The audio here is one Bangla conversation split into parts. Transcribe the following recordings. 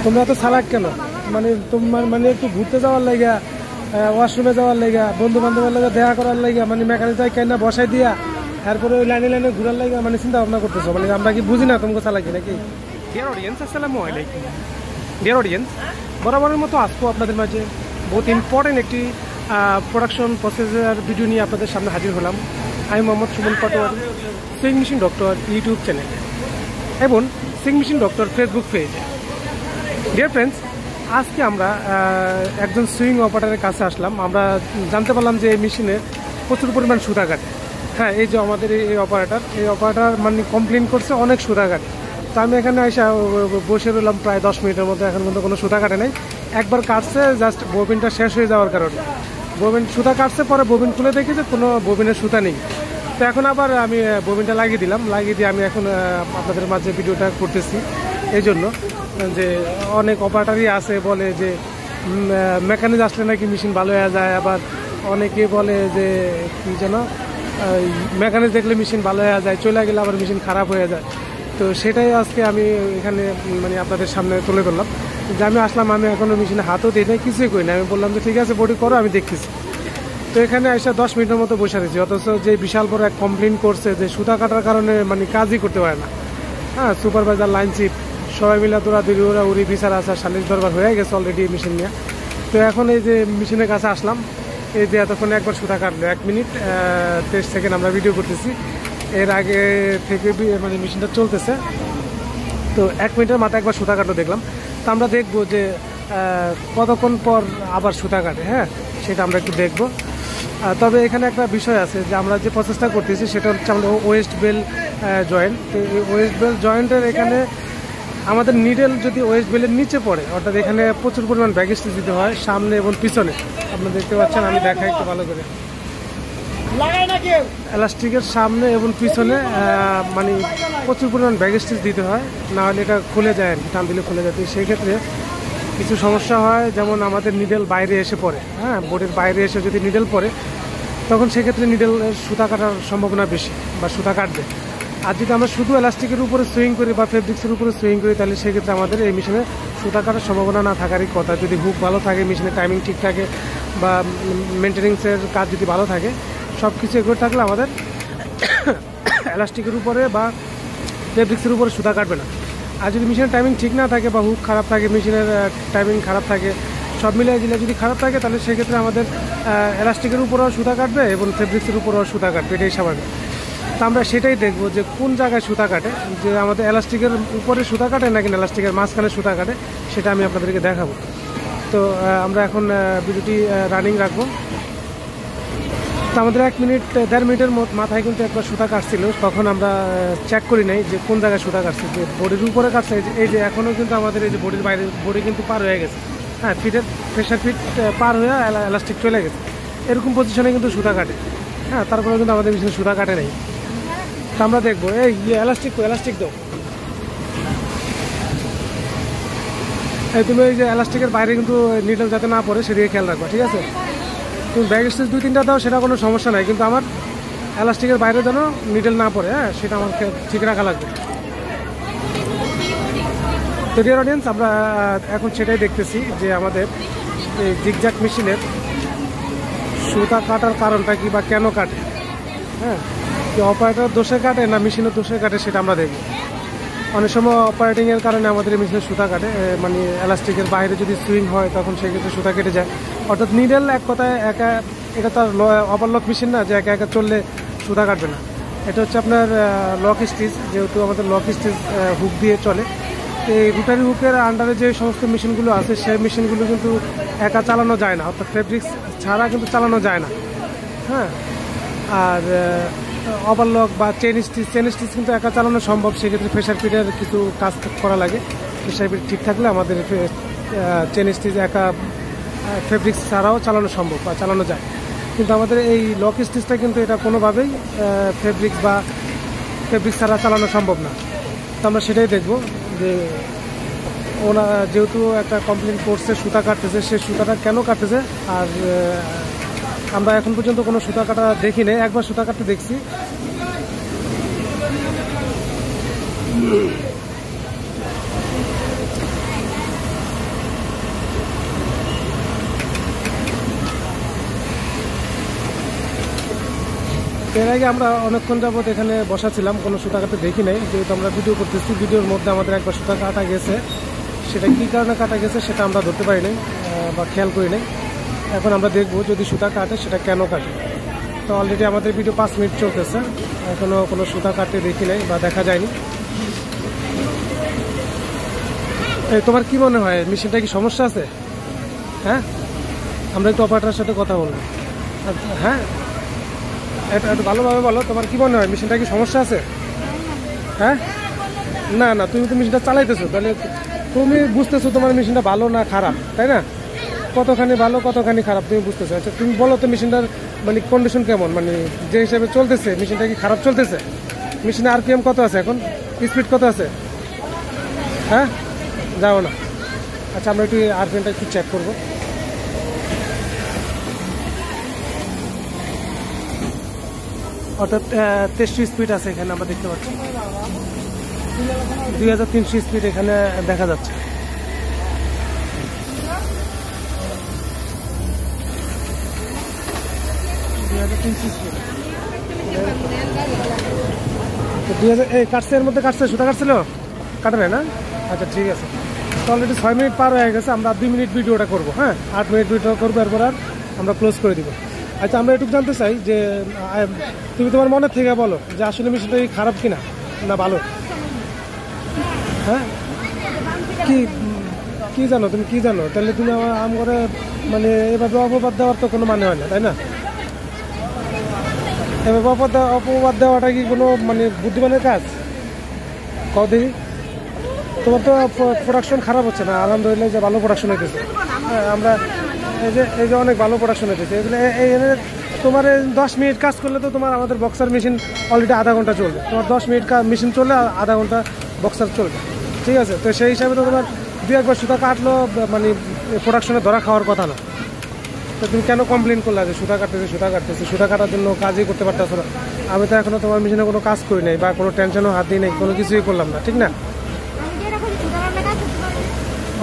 তোমরা এত চালাক কেন? মানে তোমার মানে একটু ঘুরতে যাওয়ার লাগা, ওয়াশরুমে যাওয়ার লাগা, বন্ধু বান্ধবের লাগে দেখা করার লাগা, মানে মেকানিক কেনা বসাই দিয়া তারপরে ওই লাইনে লাইনে ঘুরার লাগা মানে চিন্তা ভাবনা করতেছো। মানে আমরা কি বুঝি না তোমাকে চালাকি নাকি? ডিয়ার অডিয়েন্স, আসসালামু আলাইকুম। ডিয়ার অডিয়েন্স, বরাবরের মতো আজকে আপনাদের মাঝে বহুত ইম্পর্টেন্ট একটি প্রোডাকশন প্রসেসের ভিডিও নিয়ে আপনাদের সামনে হাজির হলাম। আমি Mohammad Suman Patwari, sewing machine doctor YouTube channel এবং সুইং মেশিন ডক্টর ফেসবুক পেজে। ডিয়ার ফ্রেন্ডস, আজকে আমরা একজন সুইং অপারেটরের কাছে আসলাম। আমরা জানতে পারলাম যে এই মেশিনে প্রচুর পরিমাণ সুতা কাটে। হ্যাঁ, এই যে আমাদের এই অপারেটর মানে কমপ্লেন করছে অনেক সুতা কাটে। তো আমি এখানে এসে বসে রইলাম প্রায় 10 মিনিটের মধ্যে। এখন কিন্তু কোনো সুতা কাটে নাই। একবার কাটছে, জাস্ট ববিনটা শেষ হয়ে যাওয়ার কারণে ববিন সুতা কাটছে, পরে ববিন খুলে দেখি যে কোনো ববিনের সুতা নেই। তো এখন আবার আমি ববিনটা লাগিয়ে দিলাম। লাগিয়ে দিয়ে আমি এখন আপনাদের মাঝে ভিডিওটা করতেছি। এই জন্য যে অনেক অপারেটরই আছে বলে যে মেকানিক আসলে নাকি মেশিন ভালো হয়ে যায়, আবার অনেকে বলে যে কি যেন মেকানিক দেখলে মেশিন ভালো হয়ে যায়, চলে গেলে আবার মেশিন খারাপ হয়ে যায়। তো সেটাই আজকে আমি এখানে মানে আপনাদের সামনে তুলে ধরলাম যে আমি আসলাম, আমি এখনো মেশিনে হাতও দিই নাই, কিছুই করি না। আমি বললাম যে ঠিক আছে বডি করো, আমি দেখতেছি। তো এখানে এসে 10 মিনিটের মতো বসে রয়েছি, অথচ যে বিশাল বড় এক কমপ্লেন করছে যে সুতা কাটার কারণে মানে কাজই করতে পারে না। হ্যাঁ, সুপারভাইজার, লাইন চিফ সবাই মিলে দৌড়াদৌড়ি উড়ি বিচার আসার সালিশ দরবার হয়ে গেছে অলরেডি মেশিন নিয়ে। তো এখন এই যে মেশিনের কাছে আসলাম, এই যে এতক্ষণে একবার সুতা কাটলো 1 মিনিট 23 সেকেন্ড আমরা ভিডিও করতেছি। এর আগে থেকে মানে মেশিনটা চলতেছে। তো 1 মিনিটের মাথায় একবার সুতা কাটলো দেখলাম। তো আমরা দেখবো যে কতক্ষণ পর আবার সুতা কাটে। হ্যাঁ, সেটা আমরা একটু দেখবো। তবে এখানে একটা বিষয় আছে যে আমরা যে প্রসেসটা করতেছি সেটা হচ্ছে আমাদের ওয়েস্ট বেল জয়েন্ট। তো এই ওয়েস্ট বেল জয়েন্টের এখানে আমাদের নিডেল যদি ওয়েস্ট বেলের নিচে পড়ে, অর্থাৎ এখানে প্রচুর পরিমাণ ব্যাগেজ দিতে হয় সামনে এবং পিছনে। আপনারা দেখতে পাচ্ছেন, আমি দেখাই একটু ভালো করে। এলাস্টিকের সামনে এবং পিছনে মানে প্রচুর পরিমাণ ব্যাগেজ দিতে হয়, না হলে এটা খুলে যায় আর কি, টান দিলে খুলে যায়। সেই ক্ষেত্রে কিছু সমস্যা হয়, যেমন আমাদের নিডেল বাইরে এসে পড়ে। হ্যাঁ, বোর্ডের বাইরে এসে যদি নিডেল পড়ে, তখন সেক্ষেত্রে নিডেলের সুতা কাটার সম্ভাবনা বেশি বা সুতা কাটবে। আর যদি আমরা শুধু এলাস্টিকের উপরে সুইং করি বা ফেব্রিক্সের উপরে সুইং করি, তাহলে সেক্ষেত্রে আমাদের এই মেশিনে সুতা কাটার সম্ভাবনা না থাকারই কথা। যদি হুক ভালো থাকে, মেশিনের টাইমিং ঠিক থাকে, বা মেনটেন্যান্সের কাজ যদি ভালো থাকে, সব কিছু এগুলো থাকলে আমাদের এলাস্টিকের উপরে বা ফেব্রিক্সের উপরে সুতা কাটবে না। আর যদি মেশিনের টাইমিং ঠিক না থাকে বা হুক খারাপ থাকে, মেশিনের টাইমিং খারাপ থাকে, সব মিলিয়ে দিলে যদি খারাপ থাকে, তাহলে সেক্ষেত্রে আমাদের এলাস্টিকের উপরেও সুতা কাটবে এবং ফেব্রিক্সের উপরেও সুতা কাটবে। এটাই স্বাভাবিক। তো আমরা সেটাই দেখবো যে কোন জায়গায় সুতা কাটে, যে আমাদের এলাস্টিকের উপরে সুতা কাটে নাকি এলাস্টিকের মাঝখানে সুতা কাটে, সেটা আমি আপনাদেরকে দেখাবো। তো আমরা এখন ভিডিওটি রানিং রাখবো। তো আমাদের 1 মিনিট 1.5 মিনিটের মাথায় কিন্তু একবার সুতা কাটছিল, তখন আমরা চেক করি নাই যে কোন জায়গায় সুতা কাটছে, যে বডির উপরে কাটছে। এই যে এখনও কিন্তু আমাদের এই যে বডির বাইরে বডি কিন্তু পার হয়ে গেছে। হ্যাঁ, ফিটের প্রেশার ফিট পার হয়ে এলাস্টিক চলে গেছে, এরকম পজিশনে কিন্তু সুতা কাটে। হ্যাঁ, তারপরে কিন্তু আমাদের মেশিনে সুতা কাটে নাই। তো আমরা দেখবো এই এলাস্টিক দাও। এই তুমি এই যে এলাস্টিকের বাইরে কিন্তু নিডল যাতে না পড়ে সেদিকে খেয়াল রাখবা, ঠিক আছে? তুমি ব্যাগ স্টিচ 2-3টা দাও, সেটা কোনো সমস্যা নাই, কিন্তু আমার এলাস্টিকের বাইরে যেন নিডল না পড়ে। হ্যাঁ, সেটা আমাকে ঠিক রাখা লাগবে। তো ডিয়ার অডিয়েন্স, আমরা এখন সেটাই দেখতেছি যে আমাদের এই জিগজ্যাগ মেশিনের সুতা কাটার কারণটা কি বা কেন কাটে। হ্যাঁ, যে অপারেটর দোষে কাটে না মেশিনের দোষে কাটে, সেটা আমরা দেখব। অনেক সময় অপারেটিংয়ের কারণে আমাদের মেশিনে সুতা কাটে, মানে এলাস্টিকের বাইরে যদি সুইং হয় তখন সেক্ষেত্রে সুতা কেটে যায়। অর্থাৎ নিডেল এক কথায় একা, এটা তার ওভারলক মেশিন না যে একা একা চললে সুতা কাটবে না। এটা হচ্ছে আপনার লক স্টিচ, যেহেতু আমাদের লক স্টিচ হুক দিয়ে চলে। এই রোটারি হুকের আন্ডারে যে সমস্ত মেশিনগুলো আছে, সেই মেশিনগুলো কিন্তু একা চালানো যায় না, অর্থাৎ ফেব্রিক্স ছাড়া কিন্তু চালানো যায় না। হ্যাঁ, আর ওভারলক বা চেন স্টিচ কিন্তু একা চালানো সম্ভব। সেক্ষেত্রে প্রেশার ফিটের কিছু কাজ করা লাগে। প্রেশার ফিট ঠিক থাকলে আমাদের চেন স্টিচ একা ফেব্রিক্স ছাড়াও চালানো সম্ভব বা চালানো যায়। কিন্তু আমাদের এই লক স্টিচটা কিন্তু এটা কোনোভাবেই ফেব্রিক্স ছাড়া চালানো সম্ভব না। তো আমরা সেটাই দেখব যে ওনা যেহেতু একটা কমপ্লেন করছে সুতা কাটতেছে, সে সুতাটা কেন কাটতেছে। আর আমরা এখন পর্যন্ত কোনো সুতা কাটা দেখি নাই, একবার সুতা কাটতে দেখছি। এর আগে আমরা অনেকক্ষণ যাবত এখানে বসা ছিলাম, কোনো সুতা কাটতে দেখি নাই। যেহেতু আমরা ভিডিও করতেছি, ভিডিওর মধ্যে আমাদের একবার সুতা কাটা গেছে, সেটা কী কারণে কাটা গেছে সেটা আমরা ধরতে পারি নাই বা খেয়াল করি নাই। এখন আমরা দেখবো যদি সুতা কাটে সেটা কেন কাটে। তো অলরেডি আমাদের ভিডিও 5 মিনিট চলতেছে, এখনও কোনো সুতা কাটতে দেখি নাই বা দেখা যায়নি। এই তোমার কি মনে হয় মেশিনটা কি সমস্যা আছে? হ্যাঁ, আমরা একটু অপারেটরের সাথে কথা বলবো। হ্যাঁ, এটা একটু ভালোভাবে বলো, তোমার কি মনে হয় মেশিনটা কি সমস্যা আছে? হ্যাঁ, না না, তুমি তো মেশিনটা চালাইতেছো, তাহলে তুমি বুঝতেছো তোমার মেশিনটা ভালো না খারাপ, তাই না? কতখানি ভালো কতখানি খারাপ তুমি বুঝতেছো। আচ্ছা তুমি বলো তো মেশিনটার মানে কন্ডিশন কেমন, মানে যে হিসাবে চলতেছে মেশিনটা কি খারাপ চলতেছে? মেশিনে আরপিএম কত আছে এখন, স্পিড কত আছে? হ্যাঁ, যাও না। আচ্ছা আমরা একটু আরপিএমটা একটু চেক করবো। অর্থাৎ 2300 স্পিড আছে এখানে, আমরা দেখতে পাচ্ছি 2300 স্পিড এখানে দেখা যাচ্ছে। কাটছে, এর মধ্যে কাটছে, সুতা কাটছিল, কাটে নাই না? আচ্ছা ঠিক আছে। তো অলরেডি 6 মিনিট পার হয়ে গেছে, আমরা 2 মিনিট ভিডিওটা করবো। হ্যাঁ, 8 মিনিট ভিডিও করবো, এরপর আর আমরা ক্লোজ করে দিব। আচ্ছা আমরা একটু জানতে চাই যে তুমি তোমার মনের থেকে বলো যে আসলে মেশিনটা খারাপ কিনা না ভালো? হ্যাঁ, কি কি জানো তুমি, কি জানো? তাহলে তুমি আমার মানে এভাবে অপবাদ দেওয়ার তো কোনো মানে হয় না, তাই না? এভাবে অপবাদ দেওয়াটা কি কোনো মানে বুদ্ধিমানের কাজ? কদিন তোমার তো প্রোডাকশন খারাপ হচ্ছে না, আলহামদুলিল্লাহ যে ভালো প্রোডাকশন হইতেছে। হ্যাঁ, আমরা এই যে অনেক ভালো প্রোডাকশন হইতেছে। এগুলো তোমার 10 মিনিট কাজ করলে তো তোমার আমাদের বক্সার মেশিন অলরেডি আধা ঘন্টা চলবে। তোমার 10 মিনিট মেশিন চললে আধা ঘন্টা বক্সার চলবে, ঠিক আছে? তো সেই হিসাবে তো তোমার 2-1 সুতা কাটলো মানে প্রোডাকশনে ধরা খাওয়ার কথা না। তো তুমি কেন কমপ্লেন করলে যে সুতা কাটতেছে? সুতা কাটার জন্য কাজই করতে পারতেছো না। আমি তো এখনো তোমার মেশিনে কোনো কাজ করি নাই বা কোনো টেনশনও হাত দিই নাই, কোনো কিছুই করলাম না, ঠিক না?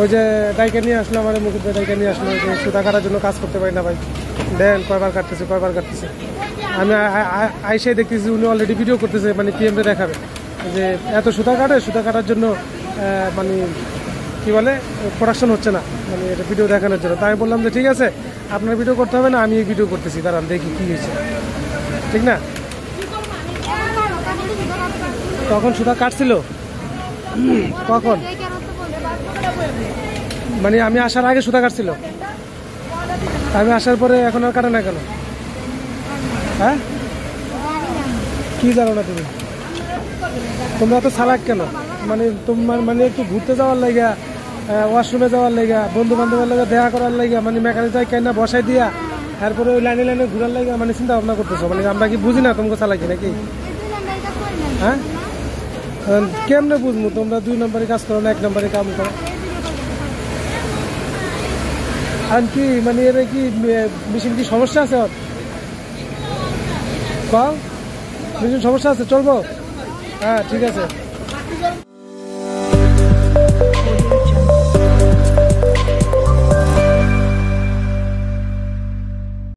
ওই যে ডাইকে নিয়ে আসলো, আমার মুকুট ডাইকে নিয়ে আসলো, যে সুতা কাটার জন্য কাজ করতে পারি না ভাই, দেন কয়বার কাটতেছে। আমি আইসাই দেখতেছি উনি অলরেডি ভিডিও করতেছে, মানে পিএমটা দেখাবে যে এত সুতা কাটার জন্য মানে কি বলে প্রোডাকশন হচ্ছে না, মানে এটা ভিডিও দেখানোর জন্য। তাই আমি বললাম যে ঠিক আছে, আপনার ভিডিও করতে হবে না, আমি এই ভিডিও করতেছি, দাঁড়ান দেখি কি হয়েছে, ঠিক না? তখন সুতা কাটছিল কখন? মানে আমি আসার আগে সুতা কাটছিল, আমি আসার পরে এখন আর কাটে না কেন? হ্যাঁ, কি জানো না তুমি? তোমরা এত চালাক কেন? মানে তোমার মানে একটু ঘুরতে যাওয়ার লাইগা, ওয়াশরুমে যাওয়ার লাইগা, বন্ধু বান্ধবের লাগে দেখা করার লাইগা, মানে মেকানিক কেনা বসাই দিয়া তারপরে ওই লাইনে ঘুরার লাইগা মানে চিন্তা ভাবনা করতেছো। মানে আমরা কি বুঝি না তোমাকে চালাকি নাকি? হ্যাঁ, কেমনে বুঝবো? তোমরা 2 নম্বরে কাজ করো না, 1 নম্বরে কাম করো। আর কি মানে এর কি মেশিন কি সমস্যা আছে? মেশিন সমস্যা আছে, চলবো? হ্যাঁ ঠিক আছে।